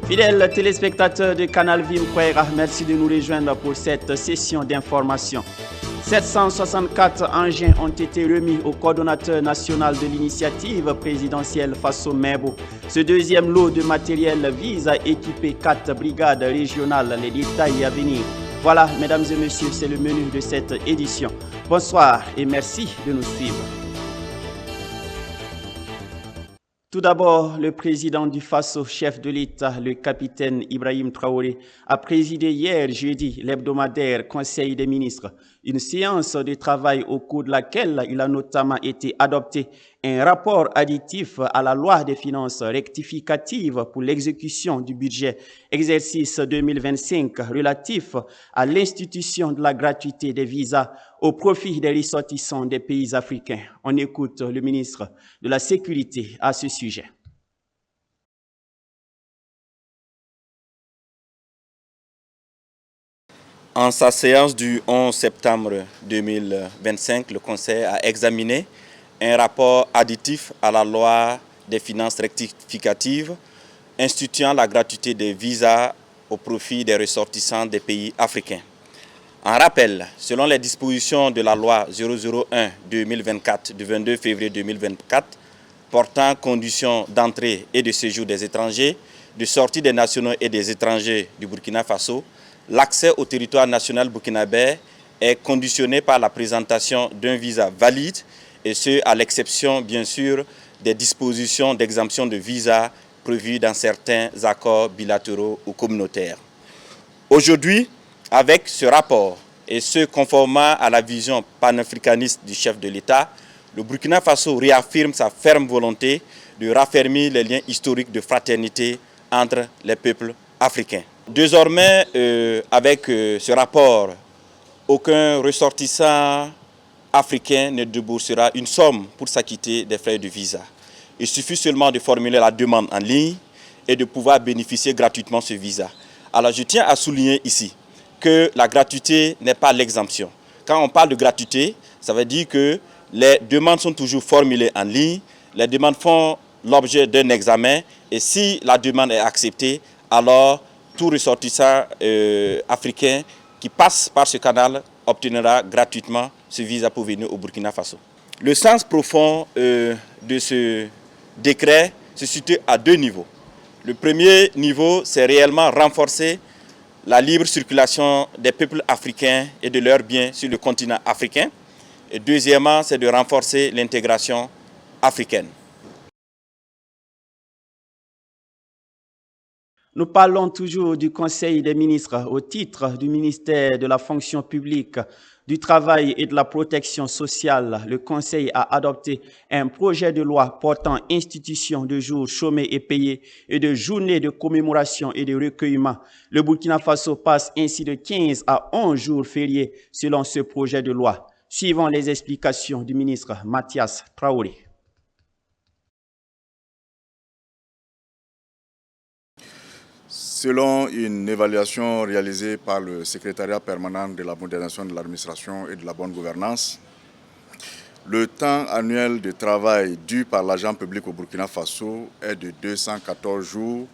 Fidèles téléspectateurs de Canal Vim-Kwera, merci de nous rejoindre pour cette session d'information. 764 engins ont été remis au coordonnateur national de l'initiative présidentielle Faso Mebo. Ce deuxième lot de matériel vise à équiper 4 brigades régionales. Les détails à venir. Voilà, mesdames et messieurs, c'est le menu de cette édition. Bonsoir et merci de nous suivre. Tout d'abord, le président du Faso, chef de l'État, le capitaine Ibrahim Traoré, a présidé hier jeudi l'hebdomadaire Conseil des ministres, une séance de travail au cours de laquelle il a notamment été adopté un rapport additif à la loi des finances rectificative pour l'exécution du budget exercice 2025 relatif à l'institution de la gratuité des visas au profit des ressortissants des pays africains. On écoute le ministre de la Sécurité à ce sujet. En sa séance du 11 septembre 2025, le Conseil a examiné un rapport additif à la loi des finances rectificatives instituant la gratuité des visas au profit des ressortissants des pays africains. En rappel, selon les dispositions de la loi 001-2024 du 22 février 2024 portant conditions d'entrée et de séjour des étrangers, de sortie des nationaux et des étrangers du Burkina Faso, l'accès au territoire national burkinabé est conditionné par la présentation d'un visa valide, et ce, à l'exception, bien sûr, des dispositions d'exemption de visa prévues dans certains accords bilatéraux ou communautaires. Aujourd'hui, avec ce rapport, et ce conformément à la vision panafricaniste du chef de l'État, le Burkina Faso réaffirme sa ferme volonté de raffermir les liens historiques de fraternité entre les peuples africains. Désormais, avec ce rapport, aucun ressortissant africain ne déboursera une somme pour s'acquitter des frais de visa. Il suffit seulement de formuler la demande en ligne et de pouvoir bénéficier gratuitement de ce visa. Alors je tiens à souligner ici que la gratuité n'est pas l'exemption. Quand on parle de gratuité, ça veut dire que les demandes sont toujours formulées en ligne, les demandes font l'objet d'un examen et si la demande est acceptée, alors tout ressortissant africain qui passe par ce canal obtiendra gratuitement ce visa pour venir au Burkina Faso. Le sens profond de ce décret se situe à deux niveaux. Le premier niveau, c'est réellement renforcer la libre circulation des peuples africains et de leurs biens sur le continent africain. Et deuxièmement, c'est de renforcer l'intégration africaine. Nous parlons toujours du Conseil des ministres au titre du ministère de la fonction publique, du travail et de la protection sociale. Le Conseil a adopté un projet de loi portant institution de jours chômés et payés et de journées de commémoration et de recueillement. Le Burkina Faso passe ainsi de 15 à 11 jours fériés selon ce projet de loi. Suivons les explications du ministre Mathias Traoré. Selon une évaluation réalisée par le secrétariat permanent de la modernisation de l'administration et de la bonne gouvernance, le temps annuel de travail dû par l'agent public au Burkina Faso est de 214 jours,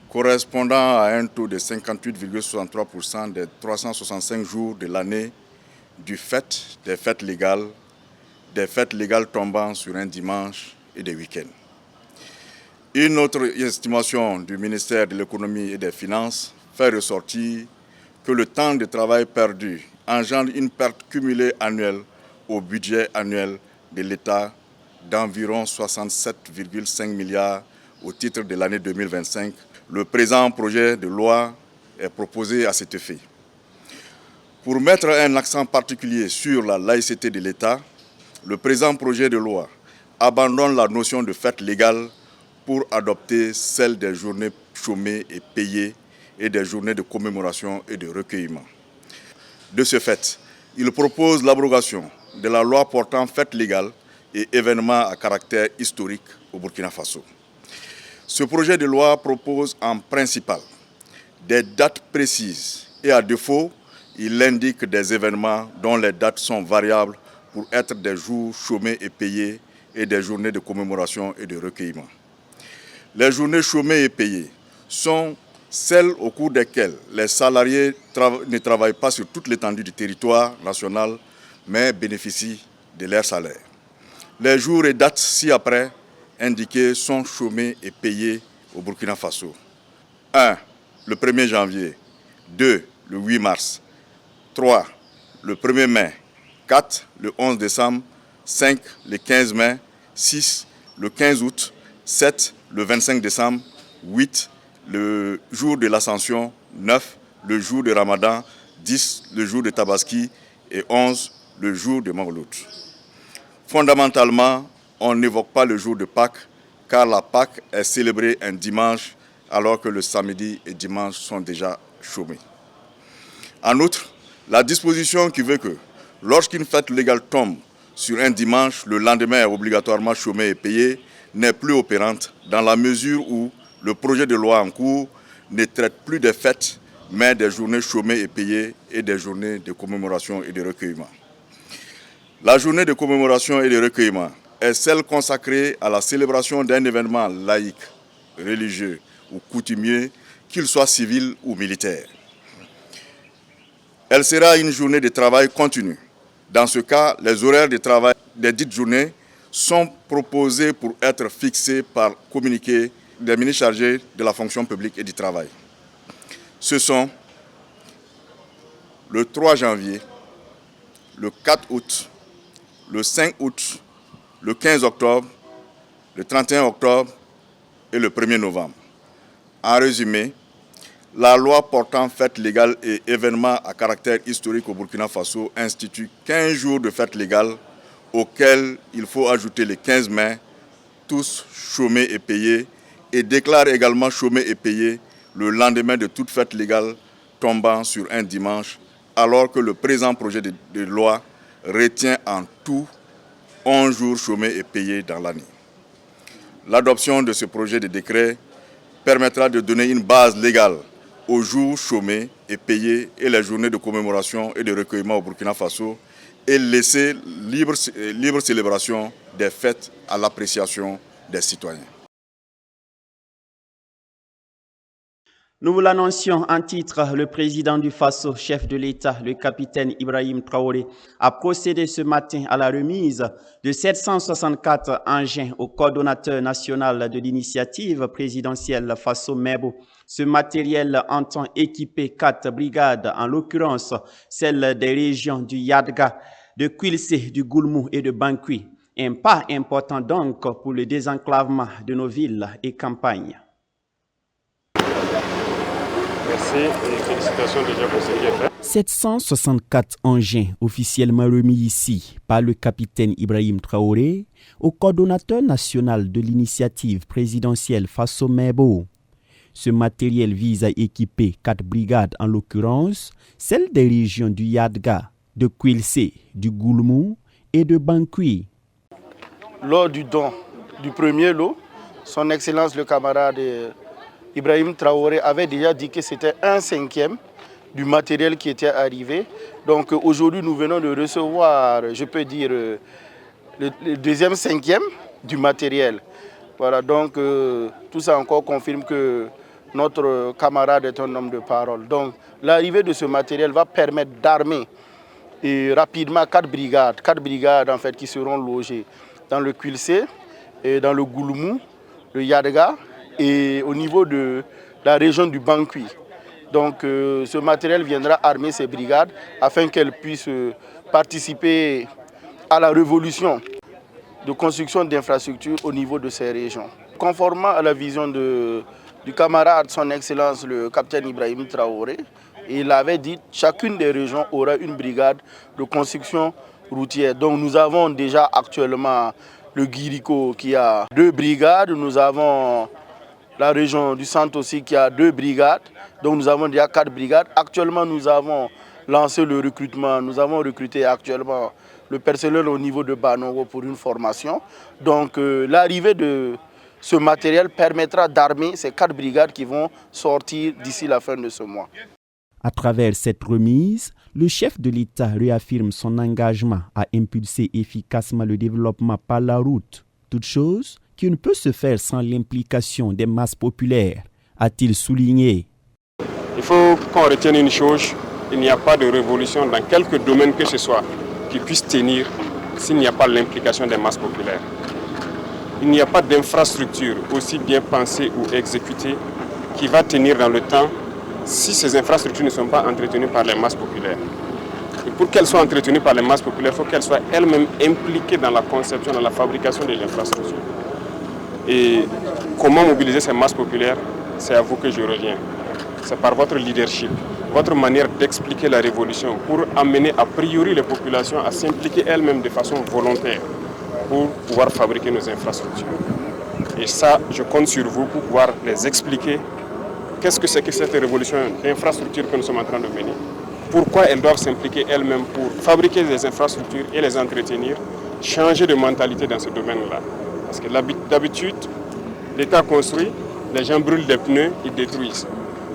correspondant à un taux de 58,63% des 365 jours de l'année du fait des fêtes légales tombant sur un dimanche et des week-ends. Une autre estimation du ministère de l'économie et des finances fait ressortir que le temps de travail perdu engendre une perte cumulée annuelle au budget annuel de l'État d'environ 67,5 milliards au titre de l'année 2025. Le présent projet de loi est proposé à cet effet. Pour mettre un accent particulier sur la laïcité de l'État, le présent projet de loi abandonne la notion de fête légale pour adopter celle des journées chômées et payées et des journées de commémoration et de recueillement. De ce fait, il propose l'abrogation de la loi portant fêtes légales et événements à caractère historique au Burkina Faso. Ce projet de loi propose en principal des dates précises et à défaut, il indique des événements dont les dates sont variables pour être des jours chômés et payés et des journées de commémoration et de recueillement. Les journées chômées et payées sont celles au cours desquelles les salariés ne travaillent pas sur toute l'étendue du territoire national, mais bénéficient de leur salaire. Les jours et dates ci-après indiqués sont chômés et payés au Burkina Faso. 1. Le 1er janvier. 2. Le 8 mars. 3. Le 1er mai. 4. Le 11 décembre. 5. Le 15 mai. 6. Le 15 août. 7. Le 25 décembre. 8. Le jour de l'Ascension. 9. Le jour de Ramadan. 10. Le jour de Tabaski. Et 11. Le jour de Mawlud. Fondamentalement, on n'évoque pas le jour de Pâques, car la Pâques est célébrée un dimanche, alors que le samedi et dimanche sont déjà chômés. En outre, la disposition qui veut que, lorsqu'une fête légale tombe sur un dimanche, le lendemain est obligatoirement chômé et payé, n'est plus opérante, dans la mesure où le projet de loi en cours ne traite plus des fêtes, mais des journées chômées et payées et des journées de commémoration et de recueillement. La journée de commémoration et de recueillement est celle consacrée à la célébration d'un événement laïque, religieux ou coutumier, qu'il soit civil ou militaire. Elle sera une journée de travail continu. Dans ce cas, les horaires de travail des dites journées sont proposés pour être fixés par communiqué des ministres chargés de la fonction publique et du travail. Ce sont le 3 janvier, le 4 août, le 5 août, le 15 octobre, le 31 octobre et le 1er novembre. En résumé, la loi portant fêtes légales et événements à caractère historique au Burkina Faso institue 15 jours de fêtes légales auxquels il faut ajouter les 15 mai, tous chômés et payés, et déclare également chômés et payés le lendemain de toute fête légale tombant sur un dimanche, alors que le présent projet de loi retient en tout 11 jours chômés et payés dans l'année. L'adoption de ce projet de décret permettra de donner une base légale aux jours chômés et payés et les journées de commémoration et de recueillement au Burkina Faso et laisser libre célébration des fêtes à l'appréciation des citoyens. Nous vous l'annoncions en titre, le président du Faso, chef de l'État, le capitaine Ibrahim Traoré, a procédé ce matin à la remise de 764 engins au coordonnateur national de l'initiative présidentielle Faso Mebo. Ce matériel entend équiper 4 brigades, en l'occurrence celles des régions du Yadga, de Quilsé, du Goulmou et de Bankui. Un pas important donc pour le désenclavement de nos villes et campagnes. Merci et félicitations déjà pour ce qui est fait. 764 engins officiellement remis ici par le capitaine Ibrahim Traoré au coordonnateur national de l'initiative présidentielle Faso Mebo. Ce matériel vise à équiper 4 brigades, en l'occurrence celles des régions du Yadga, de Quilsé, du Goulmou et de Bankui. Lors du don du premier lot, son Excellence le camarade Ibrahim Traoré avait déjà dit que c'était 1/5 du matériel qui était arrivé. Donc aujourd'hui, nous venons de recevoir, je peux dire, le 2e 5e du matériel. Voilà, donc tout ça encore confirme que notre camarade est un homme de parole. Donc l'arrivée de ce matériel va permettre d'armer rapidement 4 brigades en fait, qui seront logées dans le Quilsé, et dans le Goulmou, le Yadga, et au niveau de la région du Bankui. Donc ce matériel viendra armer ces brigades afin qu'elles puissent participer à la révolution de construction d'infrastructures au niveau de ces régions. Conformément à la vision du camarade, son Excellence le capitaine Ibrahim Traoré, il avait dit que chacune des régions aura une brigade de construction routière. Donc nous avons déjà actuellement le Guirico qui a 2 brigades, nous avons la région du centre aussi qui a 2 brigades, donc nous avons déjà 4 brigades. Actuellement, nous avons lancé le recrutement, nous avons recruté actuellement le personnel au niveau de Banongo pour une formation. Donc l'arrivée de ce matériel permettra d'armer ces 4 brigades qui vont sortir d'ici la fin de ce mois. À travers cette remise, le chef de l'État réaffirme son engagement à impulser efficacement le développement par la route, toute chose qui ne peut se faire sans l'implication des masses populaires, a-t-il souligné. Il faut qu'on retienne une chose, il n'y a pas de révolution dans quelque domaine que ce soit qui puisse tenir s'il n'y a pas l'implication des masses populaires. Il n'y a pas d'infrastructure aussi bien pensée ou exécutée qui va tenir dans le temps si ces infrastructures ne sont pas entretenues par les masses populaires. Et pour qu'elles soient entretenues par les masses populaires, il faut qu'elles soient elles-mêmes impliquées dans la conception, dans la fabrication des infrastructures. Et comment mobiliser ces masses populaires, c'est à vous que je reviens. C'est par votre leadership, votre manière d'expliquer la révolution pour amener a priori les populations à s'impliquer elles-mêmes de façon volontaire pour pouvoir fabriquer nos infrastructures. Et ça, je compte sur vous pour pouvoir les expliquer qu'est-ce que c'est que cette révolution d'infrastructures que nous sommes en train de mener. Pourquoi elles doivent s'impliquer elles-mêmes pour fabriquer des infrastructures et les entretenir, changer de mentalité dans ce domaine-là. Parce que d'habitude, l'État construit, les gens brûlent des pneus, ils détruisent.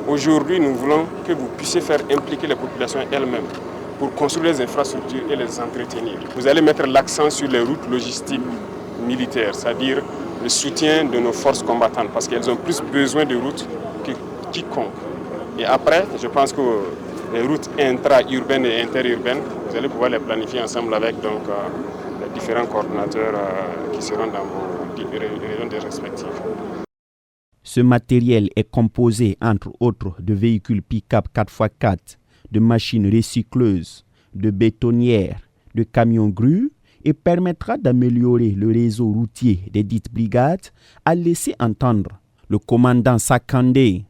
Aujourd'hui, nous voulons que vous puissiez faire impliquer les populations elles-mêmes pour construire les infrastructures et les entretenir. Vous allez mettre l'accent sur les routes logistiques militaires, c'est-à-dire le soutien de nos forces combattantes, parce qu'elles ont plus besoin de routes que quiconque. Et après, je pense que les routes intra-urbaines et interurbaines, vous allez pouvoir les planifier ensemble avec les différents coordonnateurs qui seront dans vos régions respectives. Ce matériel est composé, entre autres, de véhicules pick-up 4x4, de machines recycleuses, de bétonnières, de camions grues et permettra d'améliorer le réseau routier des dites brigades, a laissé entendre le commandant Sakandé.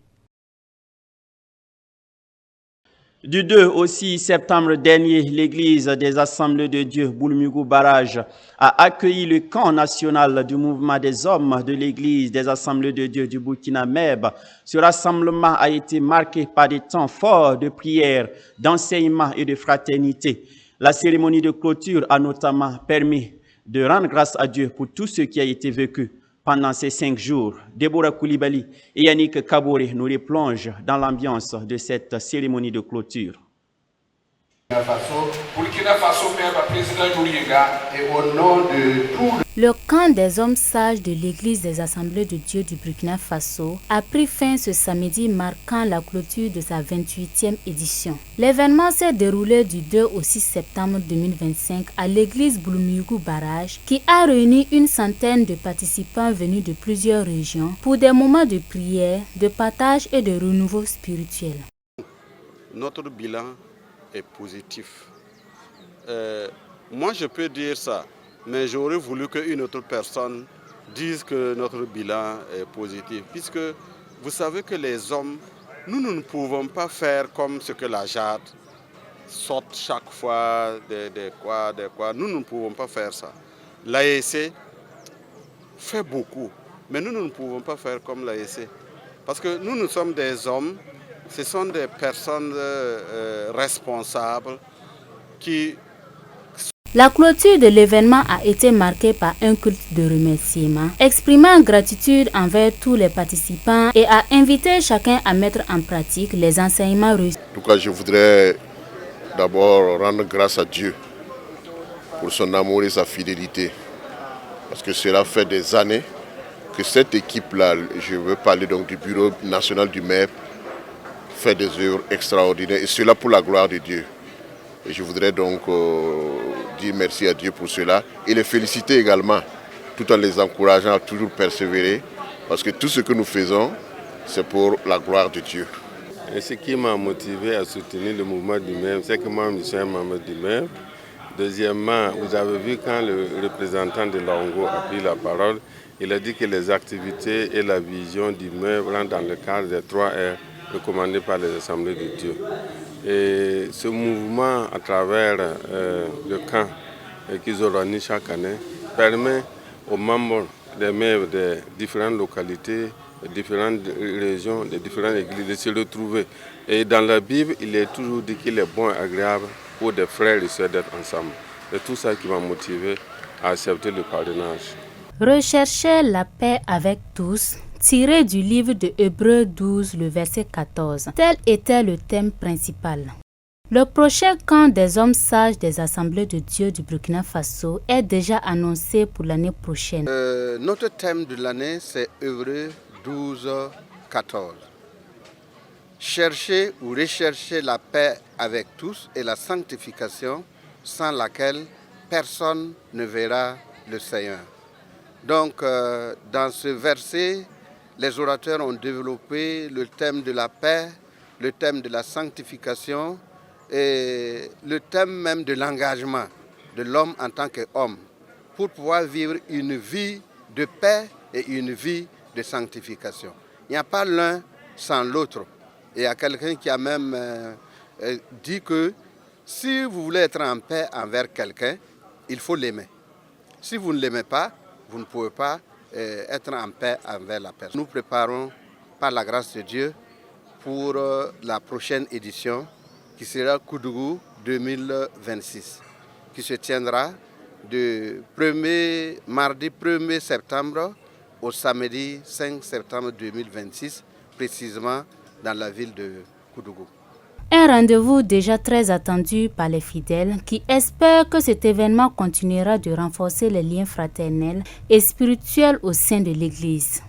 Du 2 au 6 septembre dernier, l'église des Assemblées de Dieu, Boulmougou Barrage, a accueilli le camp national du mouvement des hommes de l'église des Assemblées de Dieu du Burkina Meb. Ce rassemblement a été marqué par des temps forts de prière, d'enseignement et de fraternité. La cérémonie de clôture a notamment permis de rendre grâce à Dieu pour tout ce qui a été vécu pendant ces 5 jours. Déborah Koulibaly et Yannick Kaboré nous replongent dans l'ambiance de cette cérémonie de clôture. Le camp des hommes sages de l'église des Assemblées de Dieu du Burkina Faso a pris fin ce samedi marquant la clôture de sa 28e édition. L'événement s'est déroulé du 2 au 6 septembre 2025 à l'église Boulmougou Barrage qui a réuni une centaine de participants venus de plusieurs régions pour des moments de prière, de partage et de renouveau spirituel. Notre bilan est positif. Moi je peux dire ça, mais j'aurais voulu qu'une autre personne dise que notre bilan est positif, puisque vous savez que les hommes, nous ne pouvons pas faire comme ce que la JAD sort chaque fois de quoi. Nous ne pouvons pas faire ça. L'AEC fait beaucoup, mais nous ne pouvons pas faire comme l'AEC, parce que nous sommes des hommes. Ce sont des personnes responsables qui... La clôture de l'événement a été marquée par un culte de remerciement, exprimant gratitude envers tous les participants et a invité chacun à mettre en pratique les enseignements reçus. En tout cas, je voudrais d'abord rendre grâce à Dieu pour son amour et sa fidélité. Parce que cela fait des années que cette équipe-là, je veux parler donc du Bureau national du MEP, fait des œuvres extraordinaires et cela pour la gloire de Dieu. Et je voudrais donc dire merci à Dieu pour cela et les féliciter également, tout en les encourageant à toujours persévérer, parce que tout ce que nous faisons, c'est pour la gloire de Dieu. Et ce qui m'a motivé à soutenir le mouvement du MEP, c'est que moi je suis un membre du MEP. Deuxièmement, vous avez vu quand le représentant de l'Ongo a pris la parole, il a dit que les activités et la vision du MEP rentrent dans le cadre des 3 R recommandés par les Assemblées de Dieu. Et ce mouvement, à travers le camp qu'ils organisent chaque année, permet aux membres des MEP de différentes localités, de différentes régions, de différentes églises de se retrouver. Et dans la Bible, il est toujours dit qu'il est bon et agréable pour des frères et sœurs d'être ensemble. C'est tout ça qui m'a motivé à accepter le parrainage. Recherchez la paix avec tous, tiré du livre de Hébreux 12, le verset 14. Tel était le thème principal. Le prochain camp des hommes sages des Assemblées de Dieu du Burkina Faso est déjà annoncé pour l'année prochaine. Notre thème de l'année, c'est Hébreux 12, 14. chercher ou rechercher la paix avec tous et la sanctification sans laquelle personne ne verra le Seigneur. Donc, dans ce verset, les orateurs ont développé le thème de la paix, le thème de la sanctification et le thème même de l'engagement de l'homme en tant qu'homme pour pouvoir vivre une vie de paix et une vie de sanctification. Il n'y a pas l'un sans l'autre. Il y a quelqu'un qui a même dit que si vous voulez être en paix envers quelqu'un, il faut l'aimer. Si vous ne l'aimez pas, vous ne pouvez pas être en paix envers la personne. Nous préparons, par la grâce de Dieu, pour la prochaine édition, qui sera Koudougou 2026, qui se tiendra du mardi 1er septembre au samedi 5 septembre 2026, précisément dans la ville de Koudougou. Un rendez-vous déjà très attendu par les fidèles qui espèrent que cet événement continuera de renforcer les liens fraternels et spirituels au sein de l'Église.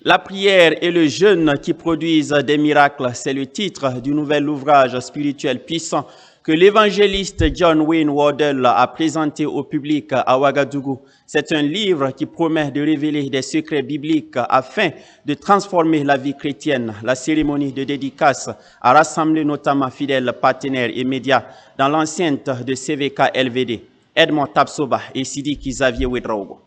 La prière et le jeûne qui produisent des miracles, c'est le titre du nouvel ouvrage spirituel puissant que l'évangéliste John Wayne Wardell a présenté au public à Ouagadougou. C'est un livre qui promet de révéler des secrets bibliques afin de transformer la vie chrétienne. La cérémonie de dédicace a rassemblé notamment fidèles partenaires et médias dans l'enceinte de CVK LVD, Edmond Tapsoba et Sidiki Xavier Ouedraogo.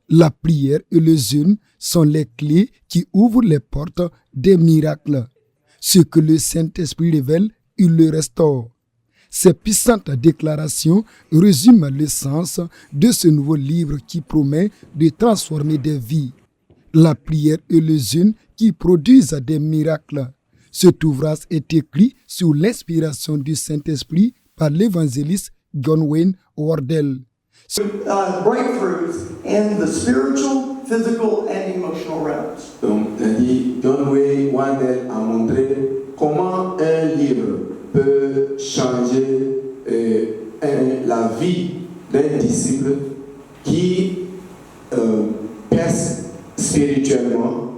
La prière et le jeûne sont les clés qui ouvrent les portes des miracles. Ce que le Saint-Esprit révèle, il le restaure. Ces puissantes déclarations résument le sens de ce nouveau livre qui promet de transformer des vies. La prière et le jeûne qui produisent des miracles. Cet ouvrage est écrit sous l'inspiration du Saint-Esprit par l'évangéliste John Wayne Wardell. Breakthroughs in the spiritual, physical and emotional realms. Donc, John Wayne Wardell a montré comment un livre peut changer la vie d'un disciple qui perce spirituellement,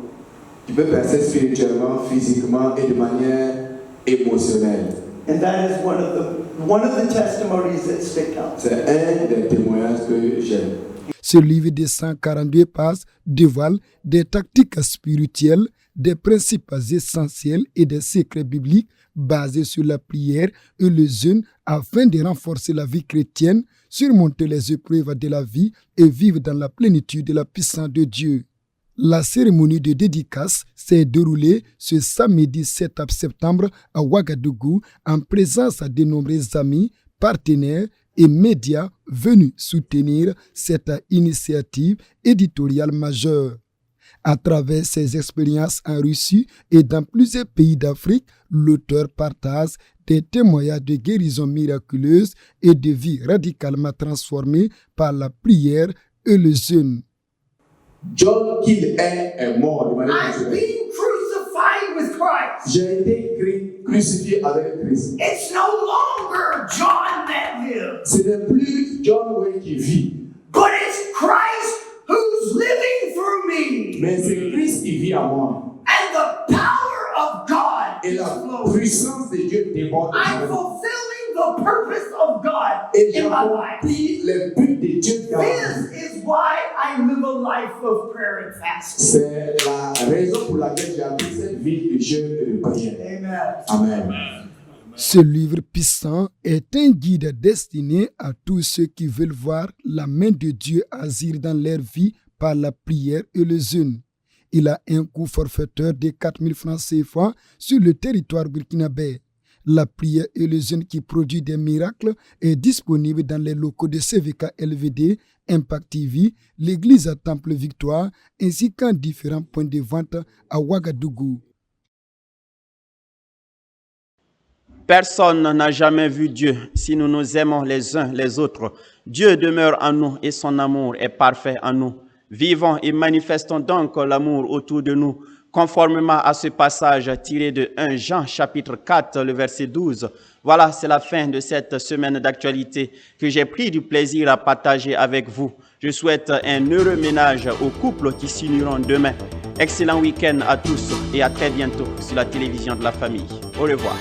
qui peut percer spirituellement, physiquement et de manière émotionnelle. And that is one of the testimonies that stick out. C'est un des témoignages que j'aime. Ce livre de 142 pages dévoile des tactiques spirituelles, des principes essentiels et des secrets bibliques basés sur la prière et le jeûne afin de renforcer la vie chrétienne, surmonter les épreuves de la vie et vivre dans la plénitude de la puissance de Dieu. La cérémonie de dédicace s'est déroulée ce samedi 7 septembre à Ouagadougou en présence de nombreux amis, partenaires et médias venus soutenir cette initiative éditoriale majeure. À travers ses expériences en Russie et dans plusieurs pays d'Afrique, l'auteur partage des témoignages de guérison miraculeuse et de vie radicalement transformée par la prière et le jeûne. John qu'il est mort de manière I've been crucified with Christ. J'ai été crucifié avec Christ. It's no longer John that lives. Ce n'est plus John Wayne qui vit. But it's Christ who's living through me. Mais c'est Christ qui vit en moi. And the power of God et la puissance de Dieu déborde. I'm fulfilling the purpose of God et in my life. Le but de Dieu dans This is why I live a life of prayer and fasting. C'est la raison pour laquelle j'ai appris cette vie de jeûne et de prière. Amen. Amen. Ce livre puissant est un guide destiné à tous ceux qui veulent voir la main de Dieu agir dans leur vie par la prière et le jeûne. Il a un coût forfaitaire de 4 000 francs CFA sur le territoire burkinabé. La prière et le jeûne qui produit des miracles est disponible dans les locaux de CVK LVD, Impact TV, l'église à Temple Victoire, ainsi qu'en différents points de vente à Ouagadougou. Personne n'a jamais vu Dieu si nous nous aimons les uns les autres. Dieu demeure en nous et son amour est parfait en nous. Vivons et manifestons donc l'amour autour de nous, conformément à ce passage tiré de 1 Jean chapitre 4, le verset 12. Voilà, c'est la fin de cette semaine d'actualité que j'ai pris du plaisir à partager avec vous. Je souhaite un heureux ménage aux couples qui s'uniront demain. Excellent week-end à tous et à très bientôt sur la télévision de la famille. Au revoir.